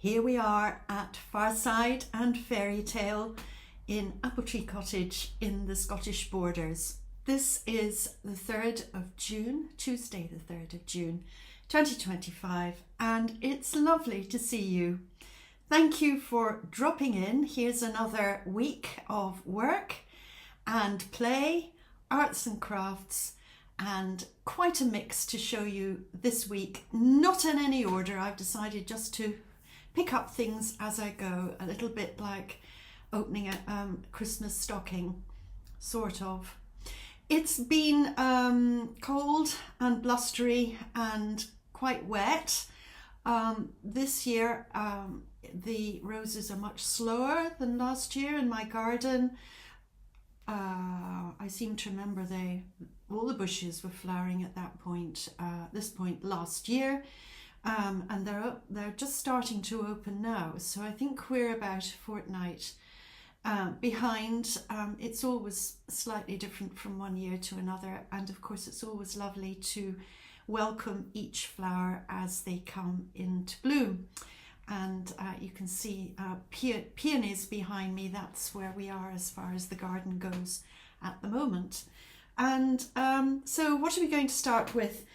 Here we are at Fireside and Fairytale in Appletree Cottage in the Scottish borders. This is the 3rd of June, Tuesday the 3rd of June 2025, and it's lovely to see you. Thank you for dropping in. Here's another week of work and play, arts and crafts, and quite a mix to show you this week. Not in any order. I've decided just to pick up things as I go, a little bit like opening a Christmas stocking, sort of. It's been cold and blustery and quite wet. This year the roses are much slower than last year in my garden. I seem to remember all the bushes were flowering at this point last year. And they're just starting to open now, so I think we're about a fortnight behind. It's always slightly different from one year to another, and of course it's always lovely to welcome each flower as they come into bloom. And you can see peonies behind me. That's where we are as far as the garden goes at the moment. And so what are we going to start with?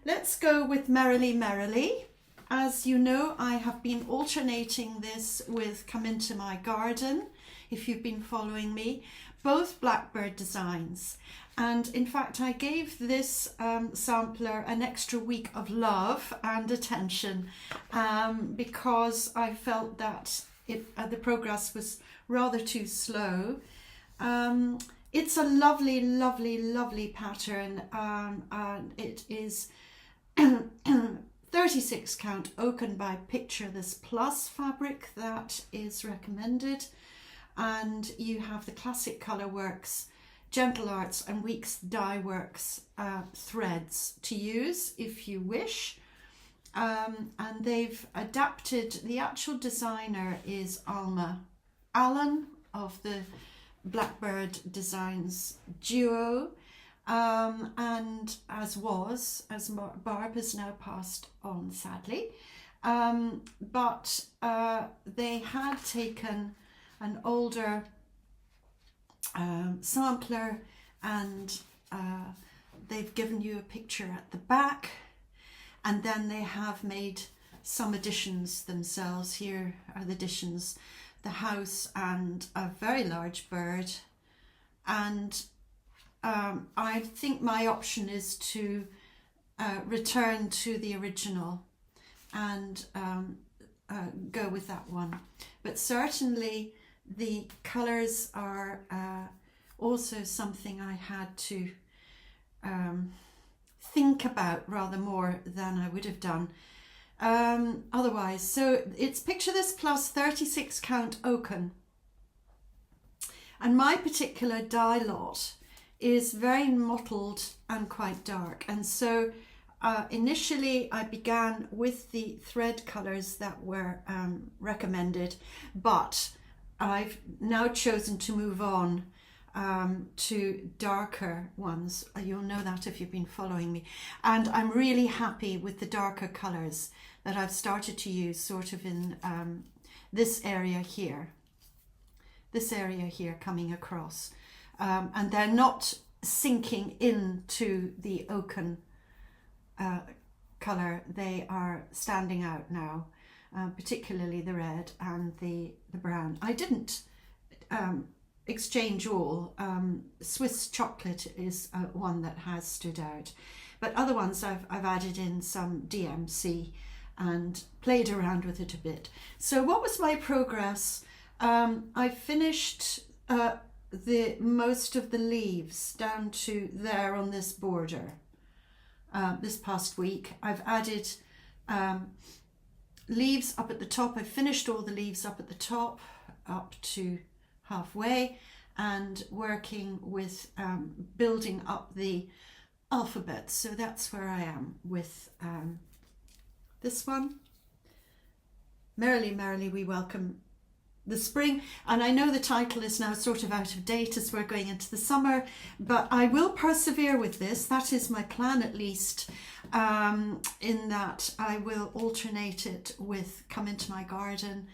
Let's go with Merrily Merrily. As you know, I have been alternating this with Come Into My Garden, if you've been following me, both blackbird designs. And in fact, I gave this sampler an extra week of love and attention because I felt that the progress was rather too slow. It's a lovely, lovely, lovely pattern, and it is 36 count Oaken by Picture This Plus fabric that is recommended, and you have the Classic Colourworks, Gentle Arts and Weeks Dye Works threads to use if you wish, and they've adapted. The actual designer is Alma Allen of the Blackbird Designs duo, and as Barb has now passed on, sadly, but they had taken an older sampler, and they've given you a picture at the back, and then they have made some additions themselves. Here are the additions: the house and a very large bird. And I think my option is to return to the original and go with that one. But certainly the colours are also something I had to think about rather more than I would have done otherwise. So it's Picture This Plus 36 count Oaken, and my particular dye lot is very mottled and quite dark, and so initially I began with the thread colours that were recommended, but I've now chosen to move on to darker ones. You'll know that if you've been following me, and I'm really happy with the darker colours that I've started to use sort of in this area here coming across, and they're not sinking into the Oaken colour. They are standing out now, particularly the red and the brown. I didn't exchange all. Swiss chocolate is one that has stood out, but other ones I've added in some DMC and played around with it a bit. So what was my progress? I finished the most of the leaves down to there on this border this past week. I've added leaves up at the top. I finished all the leaves up at the top up to halfway, and working with building up the alphabet. So that's where I am with this one. Merrily Merrily We Welcome the Spring. And I know the title is now sort of out of date as we're going into the summer, but I will persevere with this. That is my plan, at least. in that I will alternate it with Come Into My Garden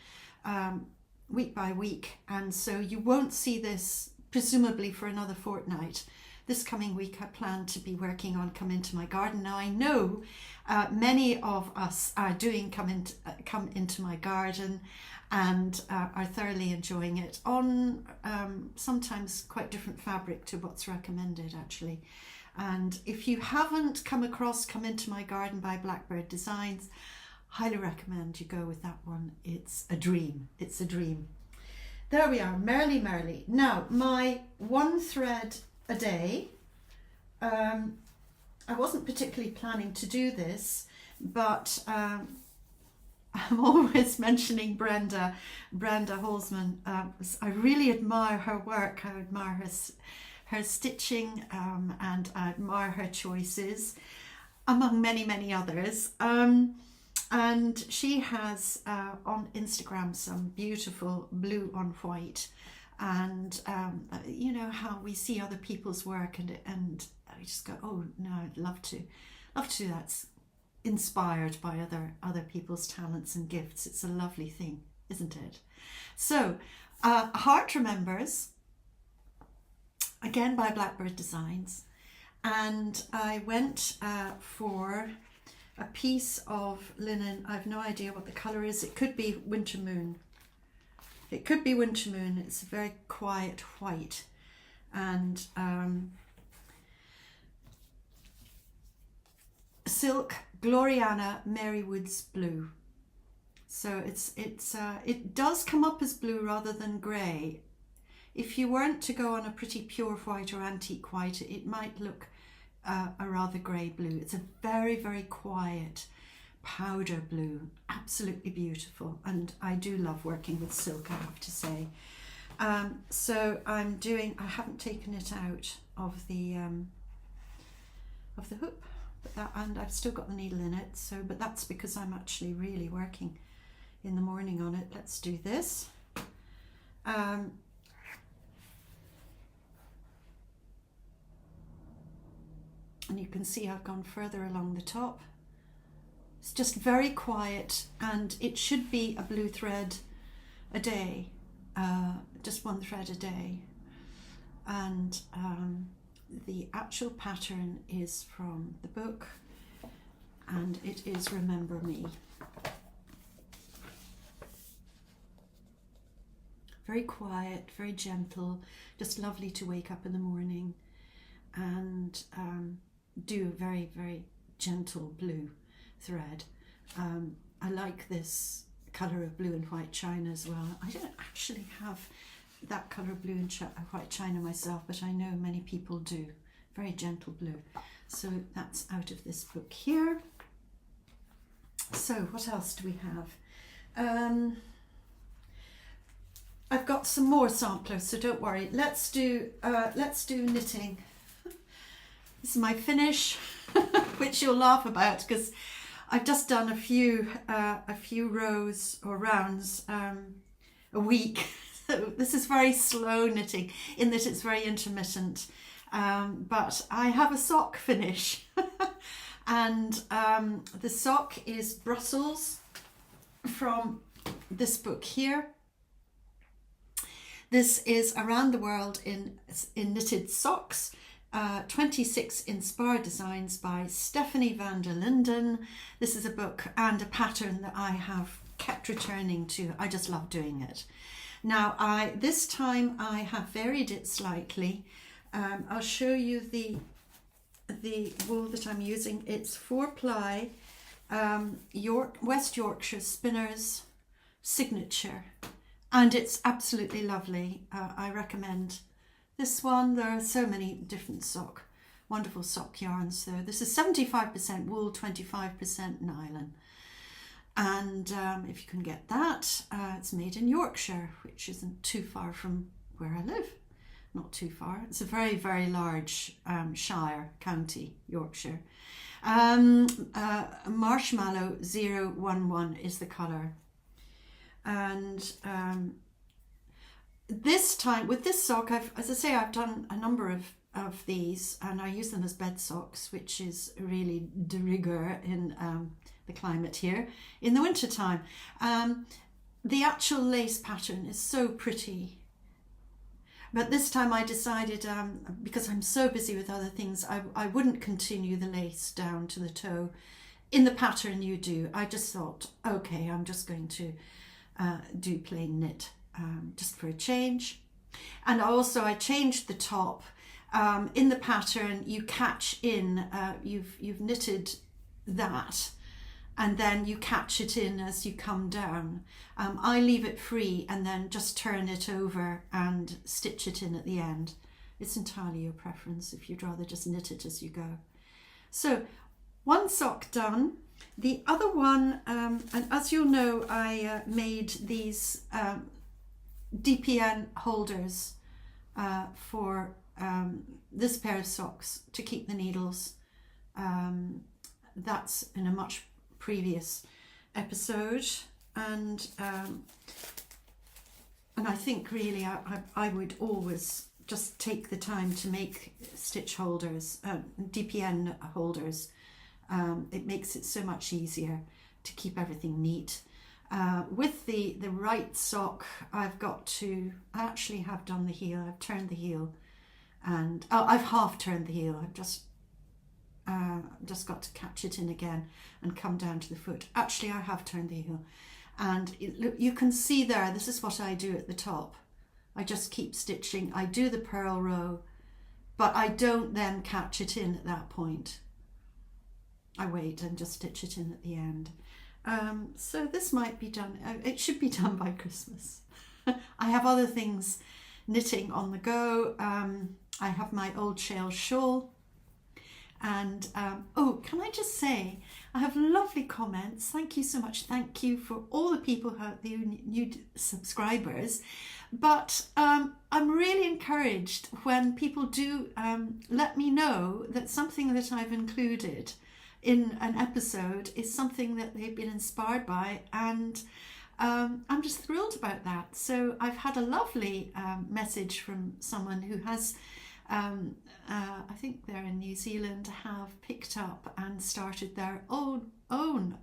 week by week, and so you won't see this presumably for another fortnight. This coming week I plan to be working on Come Into My Garden. Now I know many of us are doing Come Into My Garden and are thoroughly enjoying it on sometimes quite different fabric to what's recommended actually. And if you haven't come across Come Into My Garden by Blackbird Designs, highly recommend you go with that one. It's a dream. It's a dream. There we are, merrily, merrily. Now, my one thread a day. I wasn't particularly planning to do this, but I'm always mentioning Brenda Holzman. I really admire her work. I admire her stitching, and I admire her choices, among many, many others. And she has on Instagram some beautiful blue on white, and you know how we see other people's work, and I just go, oh no, I'd love to do that. It's inspired by other people's talents and gifts. It's a lovely thing, isn't it? So Heart Remembers, again by Blackbird Designs, and I went for a piece of linen. I've no idea what the colour is. It could be Winter Moon. It could be Winter Moon. It's a very quiet white, and silk Gloriana Marywood's blue. So it does come up as blue rather than grey. If you weren't to go on a pretty pure white or antique white, it might look a rather grey blue. It's a very, very quiet powder blue, absolutely beautiful, and I do love working with silk, I have to say. So I haven't taken it out of the hoop, and I've still got the needle in it. So, but that's because I'm actually really working in the morning on it. Let's do this. And you can see I've gone further along the top. It's just very quiet, and it should be a blue thread a day, just one thread a day. And the actual pattern is from the book, and it is Remember Me. Very quiet, very gentle, just lovely to wake up in the morning and do a very, very gentle blue thread. I like this colour of blue and white china as well. I don't actually have that colour of blue and white china myself, but I know many people do. Very gentle blue. So that's out of this book here. So what else do we have? I've got some more samplers, so don't worry. Let's do knitting. This is my finish, which you'll laugh about because I've just done a few rows or rounds a week. So this is very slow knitting in that it's very intermittent, but I have a sock finish. And the sock is Brussels from this book here. This is Around the World in Knitted Socks, 26 Inspired Designs by Stephanie van der Linden. This is a book and a pattern that I have kept returning to. I just love doing it. Now, this time I have varied it slightly. I'll show you the wool that I'm using. It's 4-ply West Yorkshire Spinners Signature, and it's absolutely lovely. I recommend this one. There are so many different wonderful sock yarns there. This is 75% wool, 25% nylon. And if you can get that, it's made in Yorkshire, which isn't too far from where I live. Not too far. It's a very, very large shire, county, Yorkshire. Marshmallow 011 is the colour. And this time with this sock, as I say, I've done a number of of these, and I use them as bed socks, which is really de rigueur in the climate here in the winter time. The actual lace pattern is so pretty, but this time I decided, because I'm so busy with other things, I wouldn't continue the lace down to the toe in the pattern you do. I just thought, okay, I'm just going to do plain knit, just for a change. And also I changed the top. In the pattern you catch in, you've knitted that, and then you catch it in as you come down. I leave it free and then just turn it over and stitch it in at the end. It's entirely your preference if you'd rather just knit it as you go. So one sock done. The other one, and as you'll know, I made these DPN holders for this pair of socks to keep the needles. That's in a much previous episode, and I think really I would always just take the time to make stitch holders, DPN holders. It makes it so much easier to keep everything neat. With the right sock, I actually have done the heel. I've turned the heel, and I've half turned the heel. I've just got to catch it in again and come down to the foot. Actually, I have turned the heel, and you can see there, this is what I do at the top. I just keep stitching. I do the purl row, but I don't then catch it in at that point. I wait and just stitch it in at the end. So this might be done, it should be done by Christmas. I have other things knitting on the go. I have my old shell shawl, and oh, can I just say, I have lovely comments. Thank you so much. Thank you for all the people who are the new subscribers. But I'm really encouraged when people do let me know that something that I've included in an episode is something that they've been inspired by, and I'm just thrilled about that. So I've had a lovely message from someone who has, I think they're in New Zealand, have picked up and started their own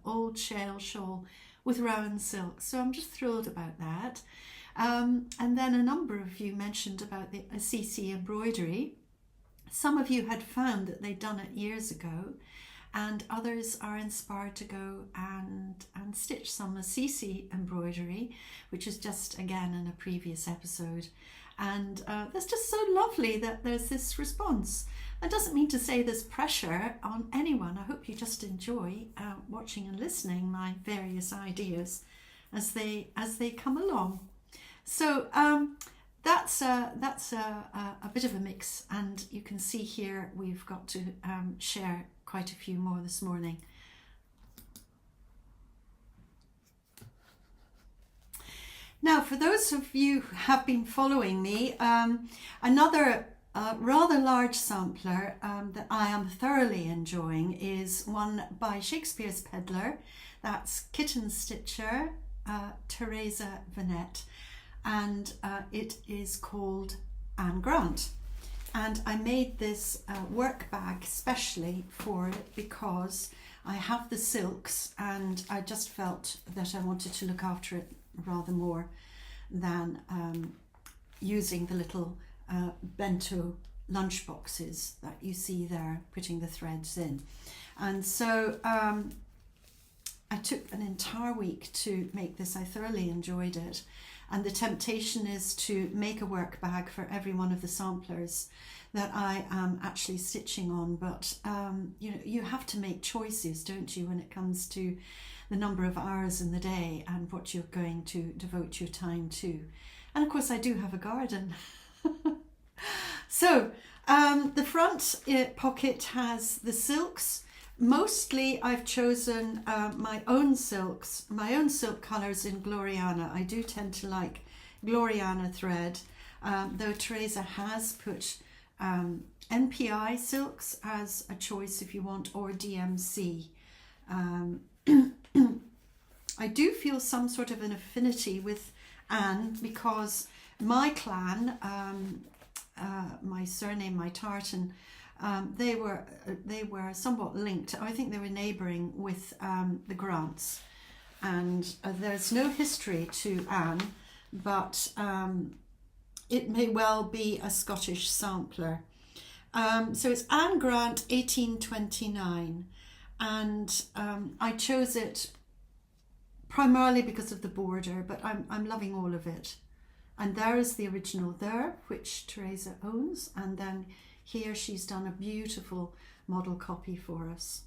old shell shawl with rowan silk. So I'm just thrilled about that. And then a number of you mentioned about the Assisi embroidery. Some of you had found that they'd done it years ago, and others are inspired to go and stitch some Assisi embroidery, which is just again in a previous episode. And that's just so lovely that there's this response. That doesn't mean to say there's pressure on anyone. I hope you just enjoy watching and listening my various ideas as they come along. So that's a bit of a mix, and you can see here we've got to share quite a few more this morning. Now, for those of you who have been following me, another rather large sampler that I am thoroughly enjoying is one by Shakespeare's Peddler. That's Kitten Stitcher, Teresa Vanette, and it is called Anne Grant. And I made this work bag specially for it because I have the silks, and I just felt that I wanted to look after it rather more than using the little bento lunch boxes that you see there, putting the threads in. And so I took an entire week to make this. I thoroughly enjoyed it. And the temptation is to make a work bag for every one of the samplers that I am actually stitching on. But you know, you have to make choices, don't you, when it comes to the number of hours in the day and what you're going to devote your time to. And of course, I do have a garden. So the front pocket has the silks. Mostly I've chosen my own silks, my own silk colours in Gloriana. I do tend to like Gloriana thread, though Teresa has put NPI silks as a choice if you want, or DMC. I do feel some sort of an affinity with Anne because my clan, my surname, my tartan, they were somewhat linked. I think they were neighbouring with the Grants, and there's no history to Anne, but it may well be a Scottish sampler. So it's Anne Grant, 1829, and I chose it primarily because of the border, but I'm loving all of it. And there is the original there, which Teresa owns, and then here she's done a beautiful model copy for us.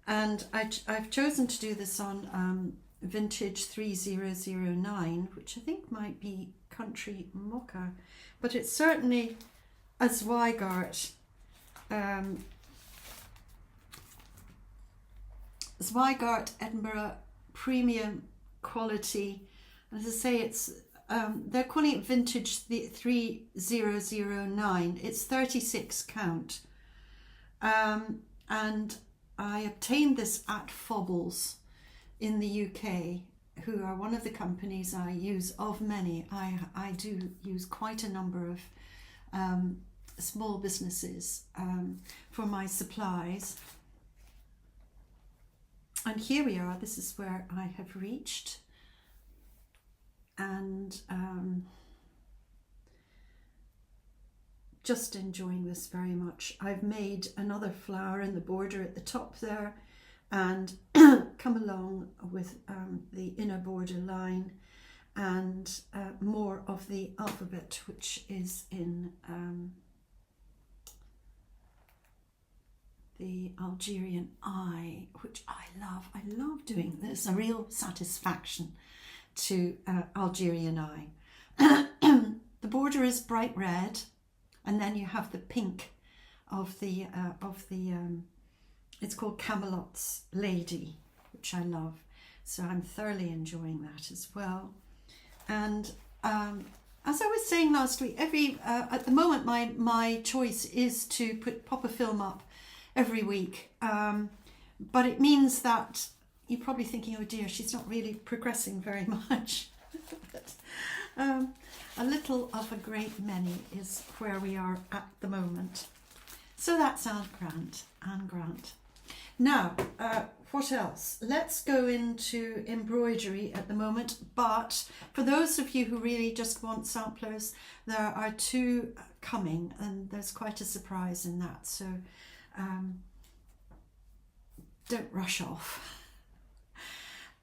And I've chosen to do this on vintage 3009, which I think might be country mocha, but it's certainly a Zweigart Edinburgh premium quality. And as I say, it's they're calling it vintage 3009. It's 36 count, and I obtained this at Fobbles in the UK, who are one of the companies I use of many. I do use quite a number of small businesses for my supplies. And here we are, this is where I have reached. And just enjoying this very much. I've made another flower in the border at the top there, and come along with the inner border line, and more of the alphabet, which is in the Algerian eye, which I love. I love doing this, a real satisfaction to Algerian eye. The border is bright red, and then you have the pink of the it's called Camelot's Lady, which I love. So I'm thoroughly enjoying that as well. And as I was saying last week, at the moment my choice is to pop a film up every week, but it means that you're probably thinking, oh dear, she's not really progressing very much. But, a little of a great many is where we are at the moment. So that's Anne Grant. Now, what else? Let's go into embroidery at the moment, but for those of you who really just want samplers, there are two coming, and there's quite a surprise in that, so don't rush off.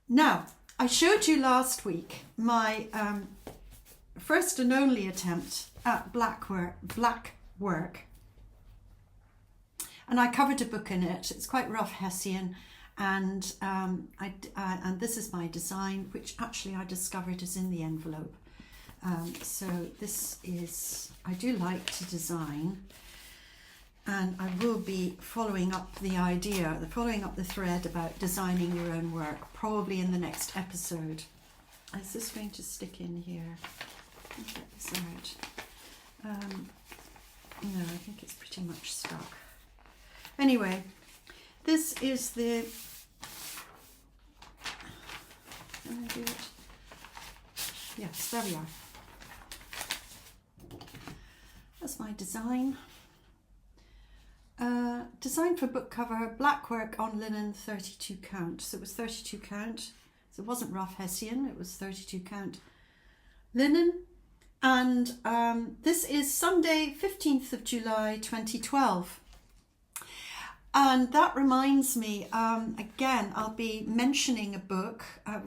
Now, I showed you last week my first and only attempt at blackwork, and I covered a book in it. It's quite rough Hessian, and and this is my design, which actually I discovered is in the envelope. So this is, I do like to design, and I will be following up the thread about designing your own work, probably in the next episode. Is this going to stick in here? Let's get this out. No, I think it's pretty much stuck. Anyway, this is the, can I do it? Yes, there we are. That's my design. Design for book cover, blackwork on linen, 32 count. So it was 32 count. So it wasn't rough Hessian, it was 32 count linen. And this is Sunday, 15th of July, 2012. And that reminds me, again, I'll be mentioning a book.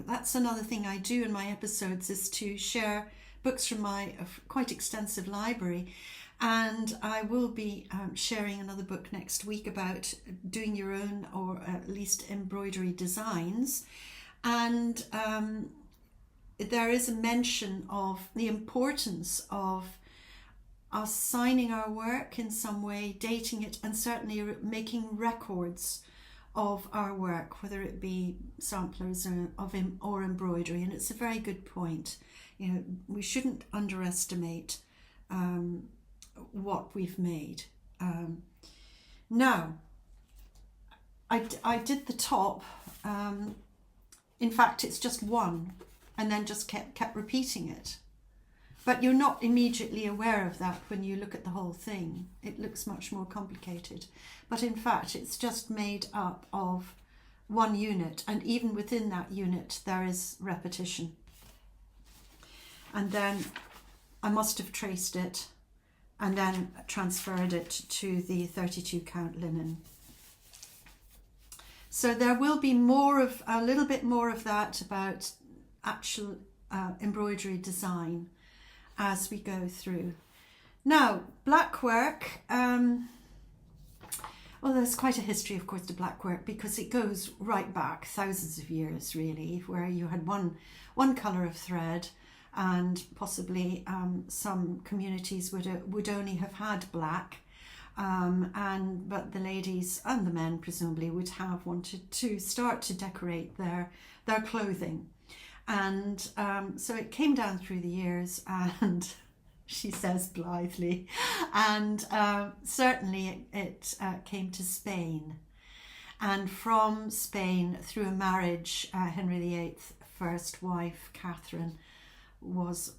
That's another thing I do in my episodes, is to share books from my quite extensive library. And I will be sharing another book next week about doing your own, or at least embroidery designs. And there is a mention of the importance of us signing our work in some way, dating it, and certainly making records of our work, whether it be samplers or embroidery. And it's a very good point. You know, we shouldn't underestimate what we've made. Now, I did the top. In fact, it's just one, and then just kept repeating it. But you're not immediately aware of that when you look at the whole thing. It looks much more complicated. But in fact, it's just made up of one unit, and even within that unit there is repetition. And then I must have traced it and then transferred it to the 32 count linen. So there will be a little bit more of that about actual embroidery design as we go through. Now, blackwork, well, there's quite a history, of course, to blackwork, because it goes right back thousands of years, really, where you had one colour of thread, and possibly some communities would only have had black, but the ladies and the men presumably would have wanted to start to decorate their clothing, and so it came down through the years, and she says blithely, and certainly it came to Spain, and from Spain, through a marriage, Henry VIII's first wife, Catherine, was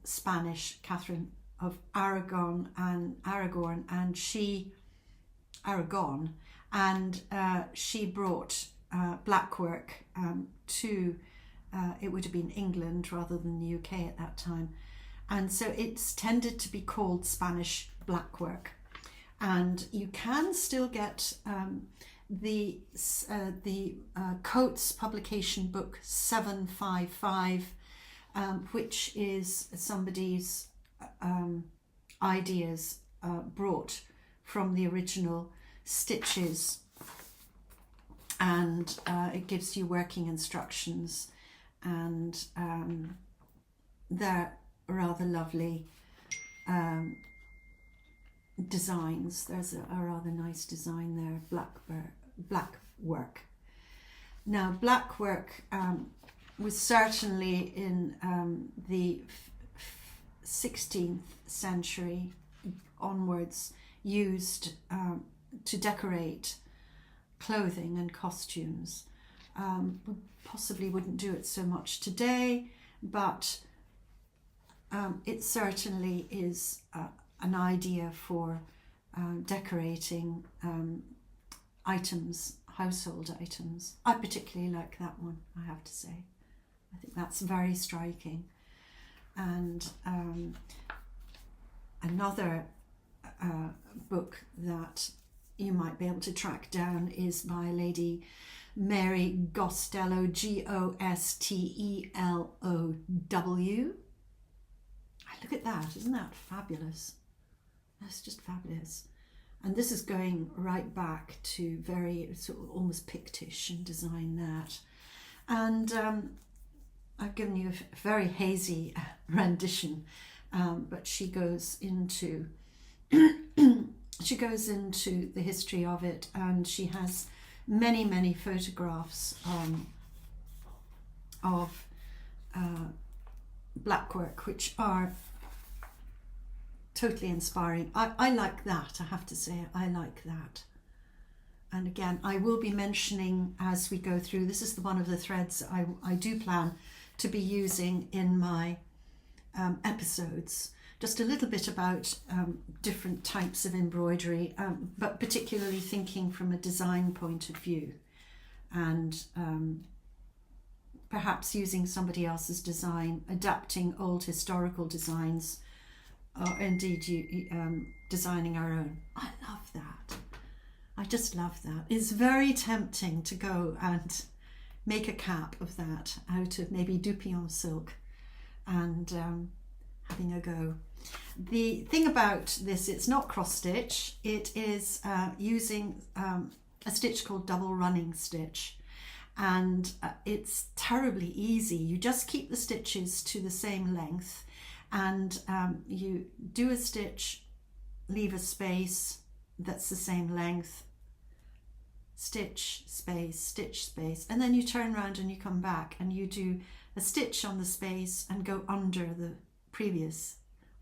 Spanish, Catherine of Aragon, and she brought blackwork to it would have been England rather than the UK at that time, and so it's tended to be called Spanish blackwork. And you can still get the Coates publication book 755, which is somebody's ideas brought from the original stitches, and it gives you working instructions, and they're rather lovely designs. There's a rather nice design there, blackwork. Now, blackwork was certainly in the 16th century onwards used to decorate clothing and costumes. We possibly wouldn't do it so much today, but it certainly is an idea for decorating items, household items. I particularly like that one, I have to say. I think that's very striking. And another book that you might be able to track down is by Lady Mary Gostelow, Gostelow. Look at that, isn't that fabulous? That's just fabulous. And this is going right back to very sort of almost Pictish in design, that. And I've given you a very hazy rendition, but she goes into the history of it, and she has many photographs of blackwork, which are totally inspiring. I like that, I have to say, I like that. And again, I will be mentioning as we go through, this is one of the threads I do plan to be using in my episodes, just a little bit about different types of embroidery, but particularly thinking from a design point of view, and perhaps using somebody else's design, adapting old historical designs, or indeed designing our own. I love that. I just love that. It's very tempting to go and make a cap of that out of maybe Dupillon silk and having a go. The thing about this, it's not cross stitch. It is using a stitch called double running stitch, and it's terribly easy. You just keep the stitches to the same length, and you do a stitch, leave a space that's the same length, stitch, space, and then you turn around and you come back and you do a stitch on the space and go under the previous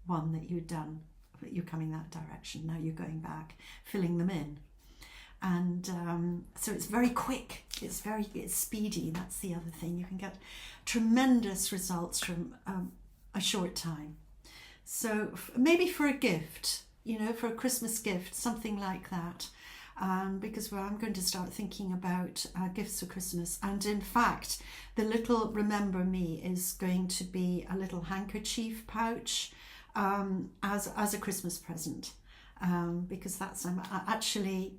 one that you'd done. But you're coming that direction, now you're going back, filling them in. And so it's very quick, it's speedy. That's the other thing. You can get tremendous results from a short time. So maybe for a gift, for a Christmas gift, something like that. Because I'm going to start thinking about gifts for Christmas. And in fact, the little Remember Me is going to be a little handkerchief pouch as a Christmas present. Because I'm actually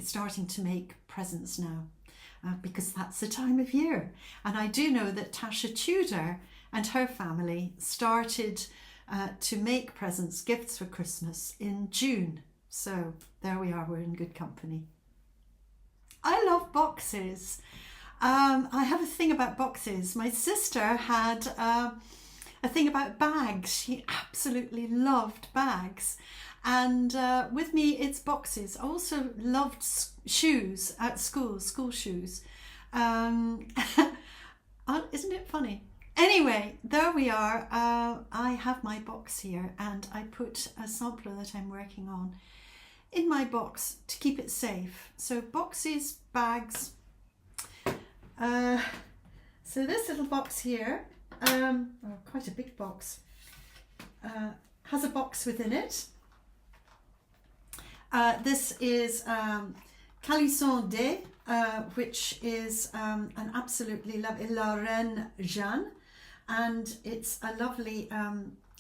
starting to make presents now. Because that's the time of year. And I do know that Tasha Tudor and her family started to make presents, gifts for Christmas in June. So there we are, we're in good company. I love boxes. I have a thing about boxes. My sister had a thing about bags. She absolutely loved bags. And with me, it's boxes. I also loved shoes at school shoes. Isn't it funny? Anyway, there we are. I have my box here and I put a sampler that I'm working on in my box to keep it safe. So boxes, bags. So this little box here, quite a big box, has a box within it. This is Calisson Day, which is an absolutely lovely La Reine Jeanne, and it's a lovely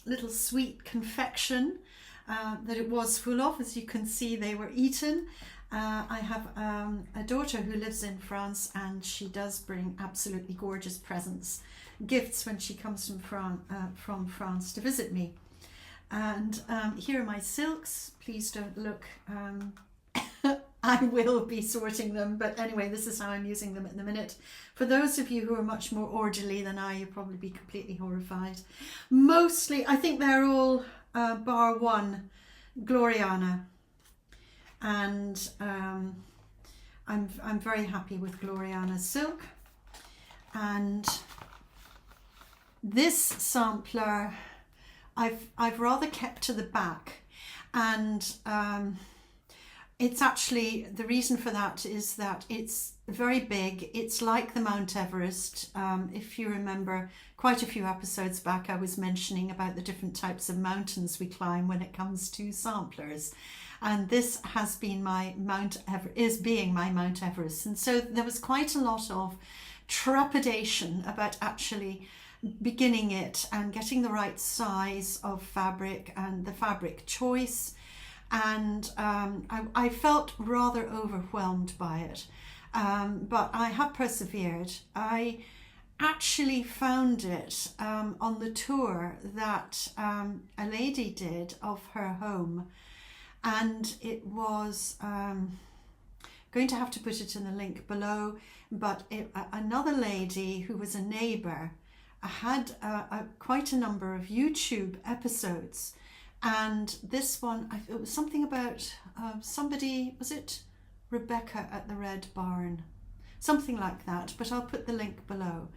little sweet confection that it was full of. As you can see, they were eaten. I have a daughter who lives in France, and she does bring absolutely gorgeous presents, gifts when she comes from France to visit me. And here are my silks. Please don't look. I will be sorting them, but anyway, this is how I'm using them at the minute. For those of you who are much more orderly than I, you'll probably be completely horrified. Mostly, I think they're all bar one, Gloriana, and I'm very happy with Gloriana's silk. And this sampler I've rather kept to the back, and it's actually, the reason for that is that it's very big. It's like the Mount Everest. If you remember, quite a few episodes back I was mentioning about the different types of mountains we climb when it comes to samplers, and this has been my being my Mount Everest. And so there was quite a lot of trepidation about actually beginning it and getting the right size of fabric and the fabric choice, and I felt rather overwhelmed by it, but I have persevered. I actually found it on the tour that a lady did of her home, and it was going to have to put it in the link below, but another lady who was a neighbour had quite a number of YouTube episodes, and this one, it was something about somebody, was it Rebecca at the Red Barn? Something like that, but I'll put the link below.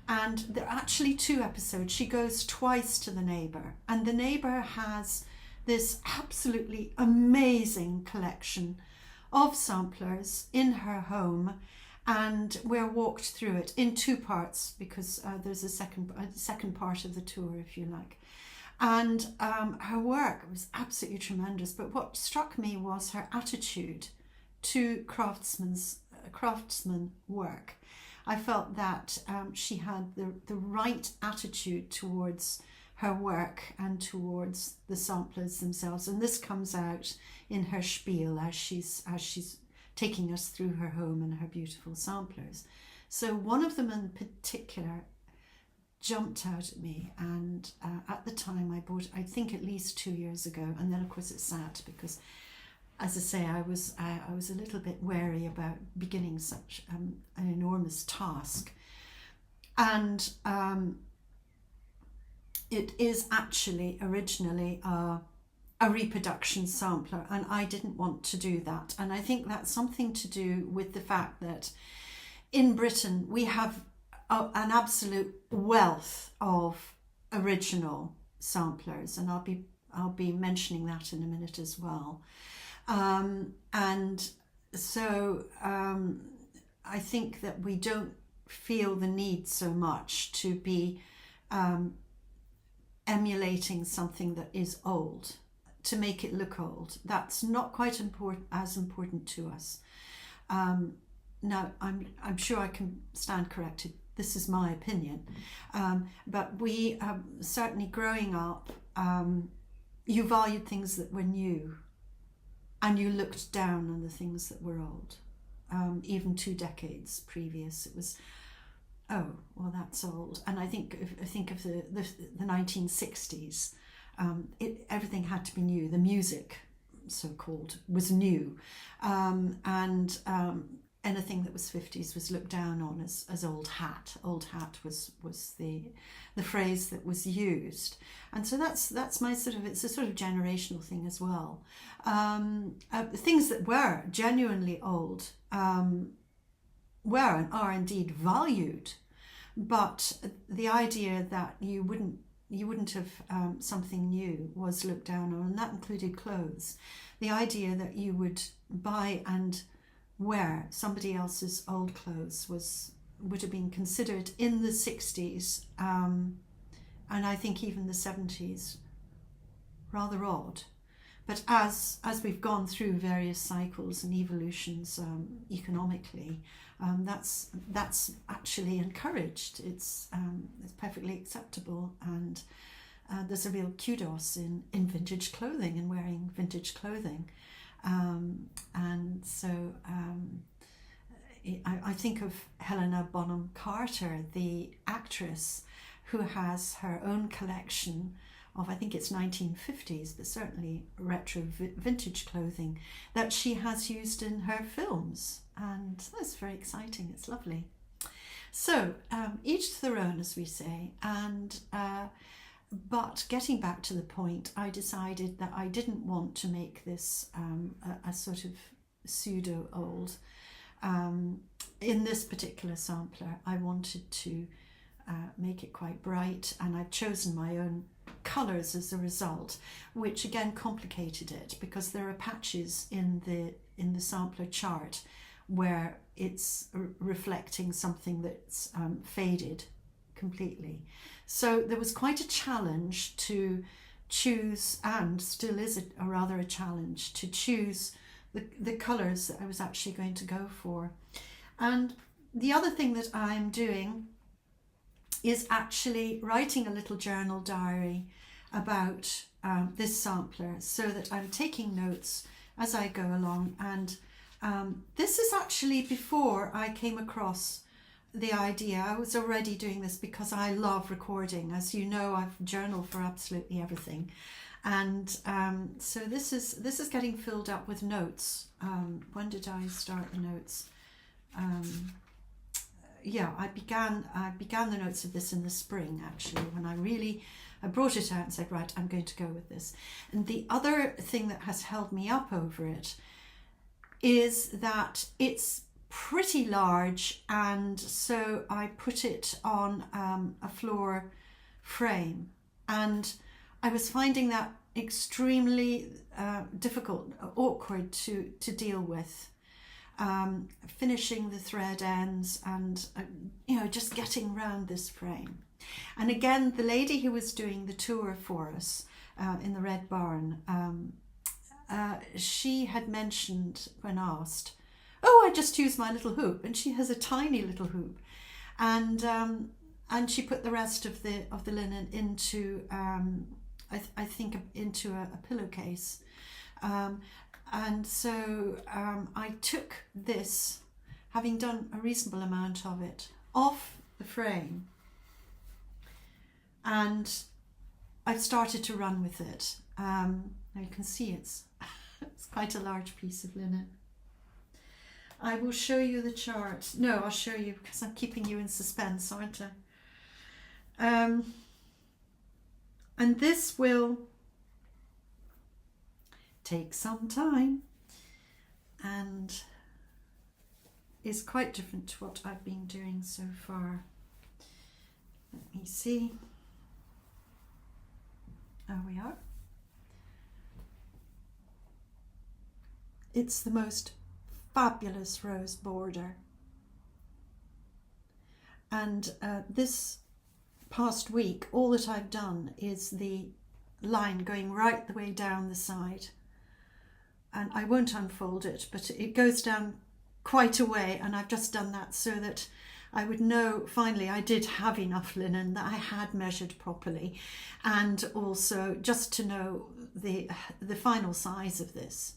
And there are actually two episodes. She goes twice to the neighbour, and the neighbour has this absolutely amazing collection of samplers in her home, and we're walked through it in two parts, because there's a second part of the tour, if you like. And her work was absolutely tremendous, but what struck me was her attitude to craftsman work. I felt that she had the right attitude towards her work and towards the samplers themselves, and this comes out in her spiel as she's taking us through her home and her beautiful samplers. So one of them in particular jumped out at me, and at the time I bought, I think at least 2 years ago, and then of course it sat because, as I say, I was a little bit wary about beginning such an enormous task. And it is actually originally a reproduction sampler, and I didn't want to do that. And I think that's something to do with the fact that in Britain we have an absolute wealth of original samplers, and I'll be mentioning that in a minute as well. And so I think that we don't feel the need so much to be emulating something that is old to make it look old. That's not quite as important to us. Now, I'm sure I can stand corrected. This is my opinion. But we, certainly growing up, you valued things that were new, and you looked down on the things that were old. Even 2 decades previous, it was, oh, well, that's old. And I think of the 1960s, everything had to be new. The music, so-called, was new. Anything that was 50s was looked down on as old hat. Old hat was the phrase that was used. And so that's my it's a sort of generational thing as well. Things that were genuinely old were and are indeed valued, but the idea that you wouldn't have something new was looked down on, and that included clothes. The idea that you would buy and wear somebody else's old clothes would have been considered in the 60s, and I think even the 70s, rather odd. But as we've gone through various cycles and evolutions economically, that's actually encouraged. It's perfectly acceptable, and there's a real kudos in vintage clothing and wearing vintage clothing. And so I think of Helena Bonham Carter, the actress, who has her own collection of, I think it's 1950s, but certainly retro vintage clothing that she has used in her films. And that's very exciting. It's lovely. So each to their own, as we say. And but getting back to the point, I decided that I didn't want to make this a sort of pseudo old. In this particular sampler, I wanted to make it quite bright, and I've chosen my own colours as a result, which again complicated it, because there are patches in the sampler chart where it's reflecting something that's faded completely. So there was quite a challenge to choose, and still is a challenge to choose the colours that I was actually going to go for. And the other thing that I'm doing is actually writing a little journal diary about this sampler, so that I'm taking notes as I go along. And this is actually before I came across the idea. I was already doing this because I love recording. As you know, I've journaled for absolutely everything. And so this is getting filled up with notes. When did I start the notes? I began the notes of this in the spring, actually, when I brought it out and said, right, I'm going to go with this. And the other thing that has held me up over it is that it's pretty large, and so I put it on a floor frame, and I was finding that extremely difficult, awkward to deal with. Finishing the thread ends and just getting around this frame. And again, the lady who was doing the tour for us in the Red Barn, she had mentioned when asked, oh, I just use my little hoop, and she has a tiny little hoop, and she put the rest of the linen into I think into a pillowcase. And so I took this, having done a reasonable amount of it, off the frame, and I've started to run with it. Now you can see it's quite a large piece of linen. I will show you the chart. No, I'll show you, because I'm keeping you in suspense, aren't I? And this will take some time and is quite different to what I've been doing so far. Let me see. There we are. It's the most fabulous rose border, and this past week, all that I've done is the line going right the way down the side. And I won't unfold it, but it goes down quite a way, and I've just done that so that I would know finally I did have enough linen, that I had measured properly, and also just to know the final size of this.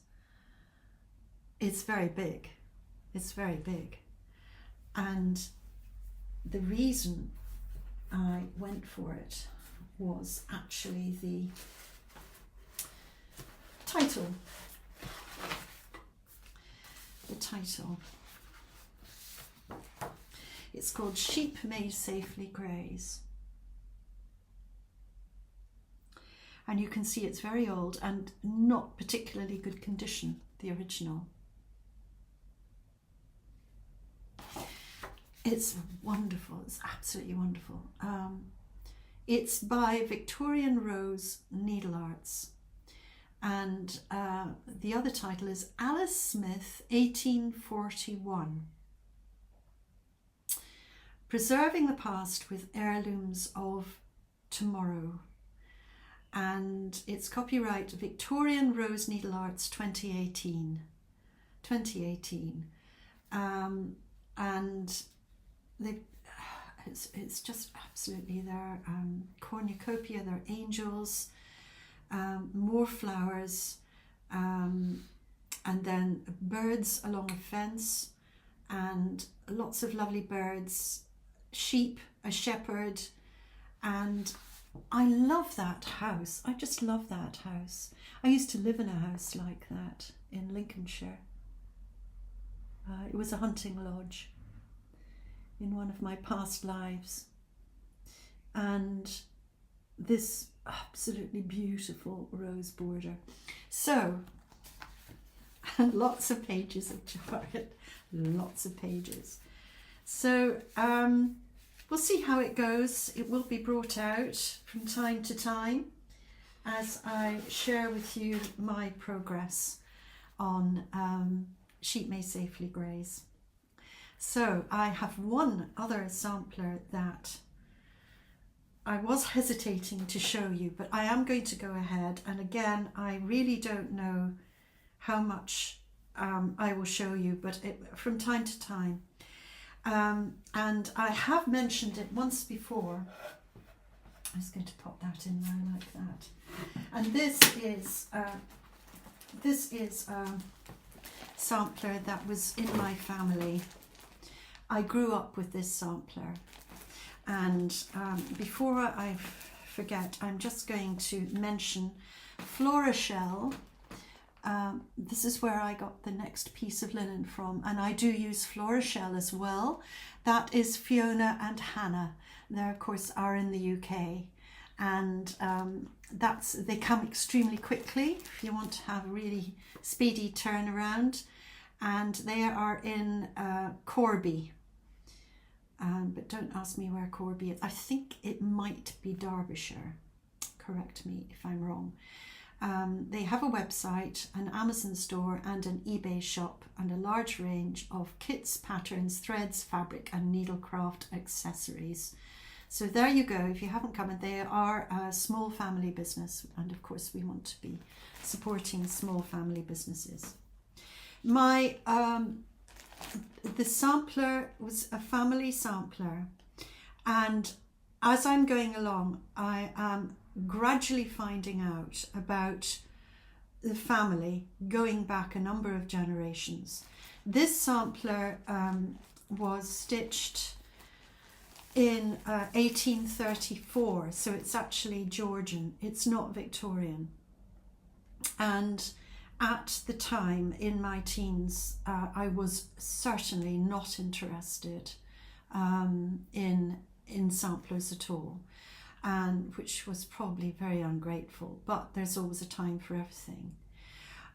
It's very big. It's very big. And the reason I went for it was actually the title. The title. It's called Sheep May Safely Graze. And you can see it's very old and not particularly good condition, the original. It's wonderful, it's absolutely wonderful. It's by Victorian Rose Needle Arts. And the other title is Alice Smith, 1841. Preserving the Past with Heirlooms of Tomorrow. And it's copyright Victorian Rose Needle Arts 2018. 2018. And it's just absolutely there. Cornucopia, they're angels, more flowers, and then birds along a fence, and lots of lovely birds, sheep, a shepherd, and I love that house. I just love that house. I used to live in a house like that in Lincolnshire. It was a hunting lodge in one of my past lives, and this absolutely beautiful rose border. So, and lots of pages of chart, lots of pages. So we'll see how it goes. It will be brought out from time to time as I share with you my progress on Sheep May Safely Graze. So I have one other sampler that I was hesitating to show you, but I am going to go ahead. And again, I really don't know how much I will show you, but from time to time. And I have mentioned it once before. I'm just going to pop that in there like that. And this is a sampler that was in my family. I grew up with this sampler. And before I forget, I'm just going to mention florashell. This is where I got the next piece of linen from, and I do use florashell as well. That is Fiona and Hannah. They of course are in the UK, and they come extremely quickly if you want to have a really speedy turnaround, and they are in Corby. But don't ask me where Corby is. I think it might be Derbyshire. Correct me if I'm wrong. They have a website, an Amazon store and an eBay shop, and a large range of kits, patterns, threads, fabric and needlecraft accessories. So there you go. If you haven't come, and they are a small family business, and of course we want to be supporting small family businesses. My the sampler was a family sampler, and as I'm going along I am gradually finding out about the family going back a number of generations. This sampler was stitched in 1834, so it's actually Georgian, it's not Victorian. And at the time in my teens, I was certainly not interested in samplers at all, and which was probably very ungrateful, but there's always a time for everything.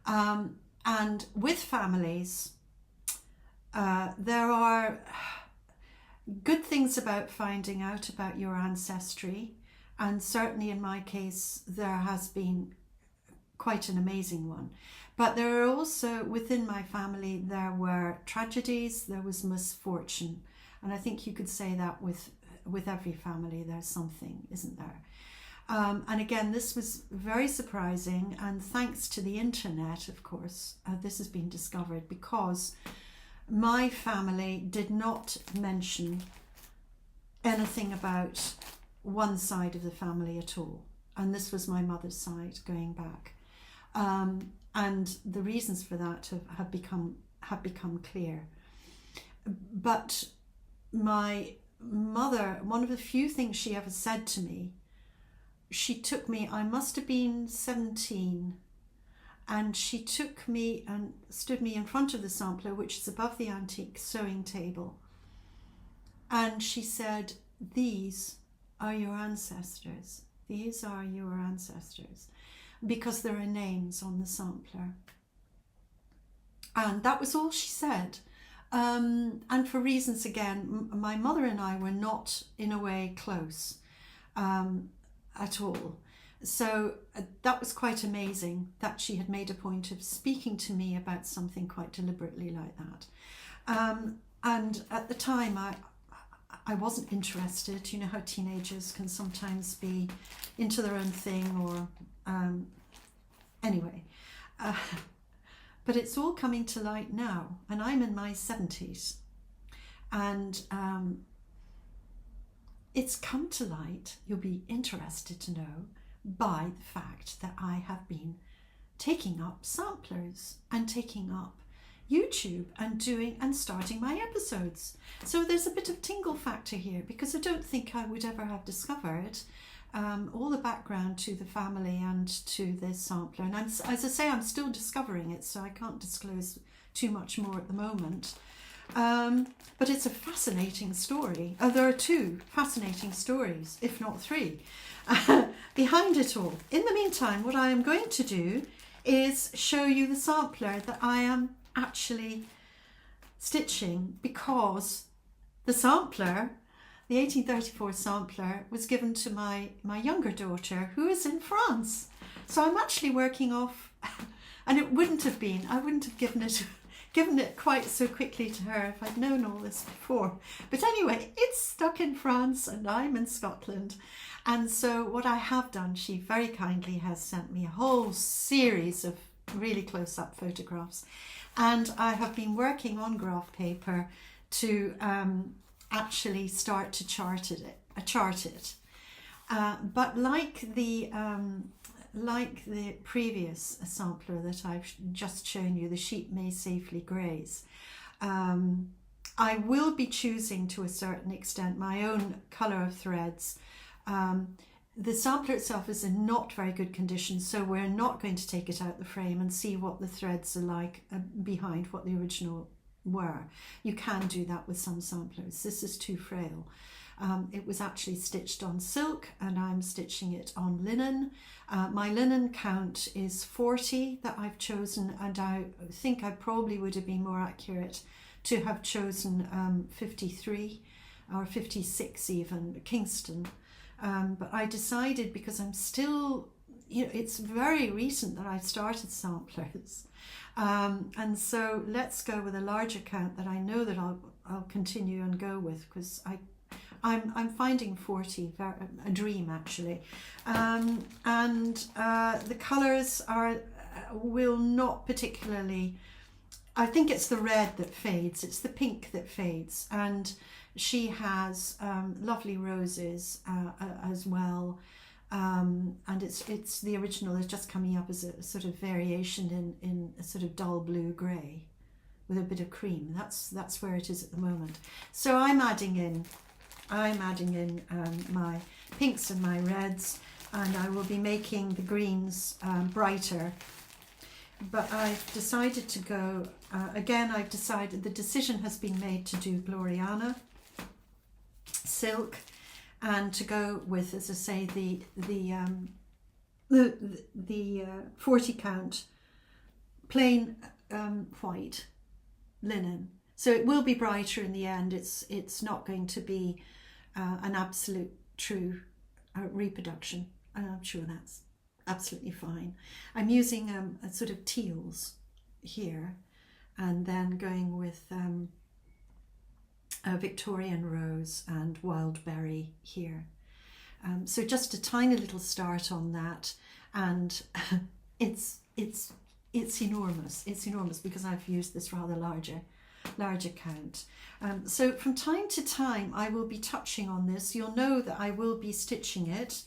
And with families, there are good things about finding out about your ancestry, and certainly in my case there has been quite an amazing one. But there are also, within my family, there were tragedies, there was misfortune, and I think you could say that with with every family there's something, isn't there? And again, this was very surprising, and thanks to the internet, of course, this has been discovered, because my family did not mention anything about one side of the family at all. And this was my mother's side going back. And the reasons for that have become clear. But my mother, one of the few things she ever said to me, she took me, I must have been 17, and she took me and stood me in front of the sampler, which is above the antique sewing table. And she said, "These are your ancestors. These are your ancestors," because there are names on the sampler. And that was all she said. And for reasons, again, my mother and I were not in a way close at all. So that was quite amazing that she had made a point of speaking to me about something quite deliberately like that. And at the time, I wasn't interested. You know how teenagers can sometimes be into their own thing, or anyway. But it's all coming to light now, and I'm in my 70s, and it's come to light, you'll be interested to know, by the fact that I have been taking up samplers and taking up YouTube and starting my episodes. So there's a bit of tingle factor here, because I don't think I would ever have discovered all the background to the family and to this sampler. And as I say, I'm still discovering it, so I can't disclose too much more at the moment. But it's a fascinating story. There are two fascinating stories, if not three, behind it all. In the meantime, what I am going to do is show you the sampler that I am actually stitching, because the sampler, the 1834 sampler, was given to my younger daughter, who is in France. So I'm actually working off, and it wouldn't have been, I wouldn't have given it quite so quickly to her if I'd known all this before. But anyway, it's stuck in France and I'm in Scotland. And so what I have done, she very kindly has sent me a whole series of really close-up photographs. And I have been working on graph paper to actually start to chart it. But like the previous sampler that I've just shown you, the sheep may safely graze, I will be choosing to a certain extent my own colour of threads. The sampler itself is in not very good condition, so we're not going to take it out the frame and see what the threads are like behind what the original were. You can do that with some samplers. This is too frail. It was actually stitched on silk, and I'm stitching it on linen. My linen count is 40 that I've chosen, and I think I probably would have been more accurate to have chosen 53 or 56 even, Kingston. But I decided, because I'm still, it's very recent that I've started samplers. And so let's go with a larger count that I know that I'll continue and go with, because I'm finding 40 a dream, actually. And the colours will not particularly, I think it's the red that fades, it's the pink that fades, and she has lovely roses as well, and it's the original is just coming up as a sort of variation in a sort of dull blue grey with a bit of cream. That's where it is at the moment. So I'm adding in my pinks and my reds, and I will be making the greens brighter. But I've decided to go again. The decision has been made to do Gloriana silk, and to go with, as I say, the 40 count plain white linen. So it will be brighter in the end. It's not going to be an absolute true reproduction, and I'm sure that's absolutely fine. I'm using a sort of teals here, and then going with Victorian rose and wild berry here. So just a tiny little start on that, and it's enormous. It's enormous because I've used this rather larger count. So from time to time I will be touching on this. You'll know that I will be stitching it,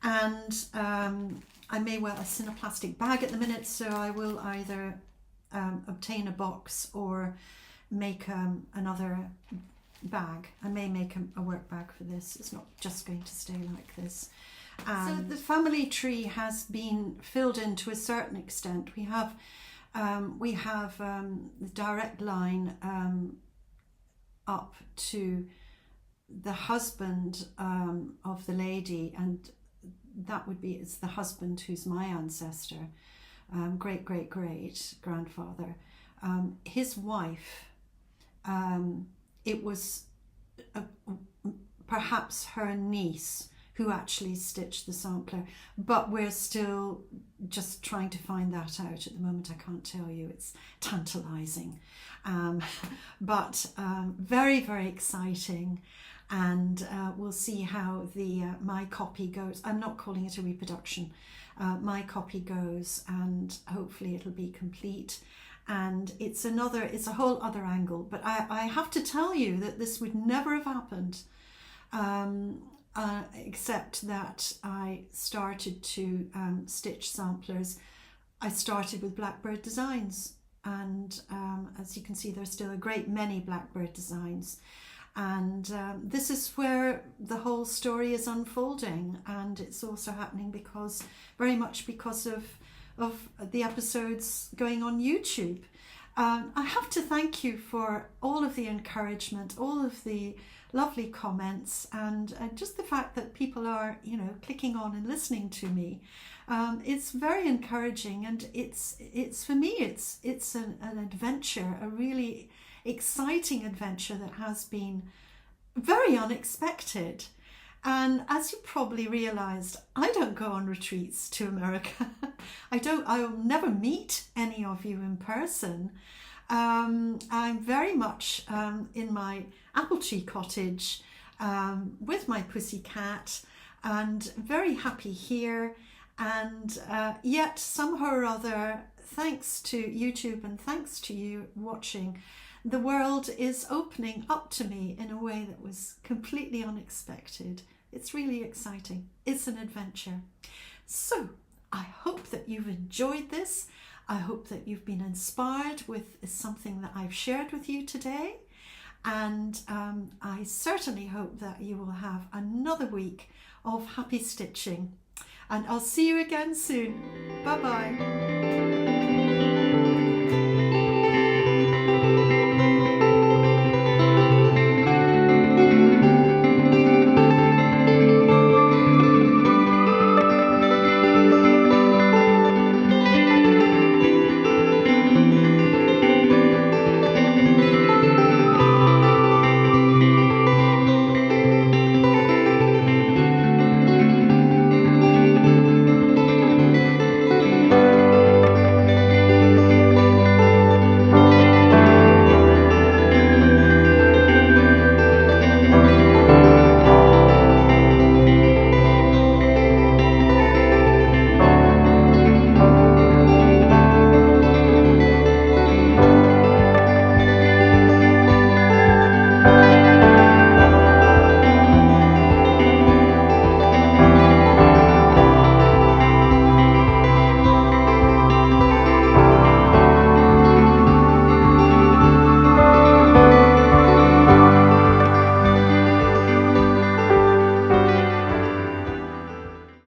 and I may well, it's in a plastic bag at the minute, so I will either obtain a box or make another bag. I may make a work bag for this. It's not just going to stay like this. So the family tree has been filled in to a certain extent. We have the direct line up to the husband of the lady, and that would be, it's the husband who's my ancestor, great grandfather. His wife, it was perhaps her niece who actually stitched the sampler, but we're still just trying to find that out at the moment. I can't tell you, it's tantalizing, but very exciting, and we'll see how the my copy goes. I'm not calling it a reproduction. My copy goes, and hopefully it'll be complete. And it's a whole other angle, but I have to tell you that this would never have happened except that I started to stitch samplers. I started with Blackbird designs, and as you can see, there's still a great many Blackbird designs, and this is where the whole story is unfolding, and it's also happening very much because of the episodes going on YouTube. I have to thank you for all of the encouragement, all of the lovely comments, and just the fact that people are, clicking on and listening to me. It's very encouraging, and it's for me, it's an adventure, a really exciting adventure that has been very unexpected. And as you probably realized, I don't go on retreats to America. I will never meet any of you in person. I'm very much in my apple tree cottage with my pussy cat, and very happy here. And yet somehow or other, thanks to YouTube and thanks to you watching, the world is opening up to me in a way that was completely unexpected. It's really exciting. It's an adventure. So I hope that you've enjoyed this. I hope that you've been inspired with something that I've shared with you today. And I certainly hope that you will have another week of happy stitching. And I'll see you again soon. Bye-bye.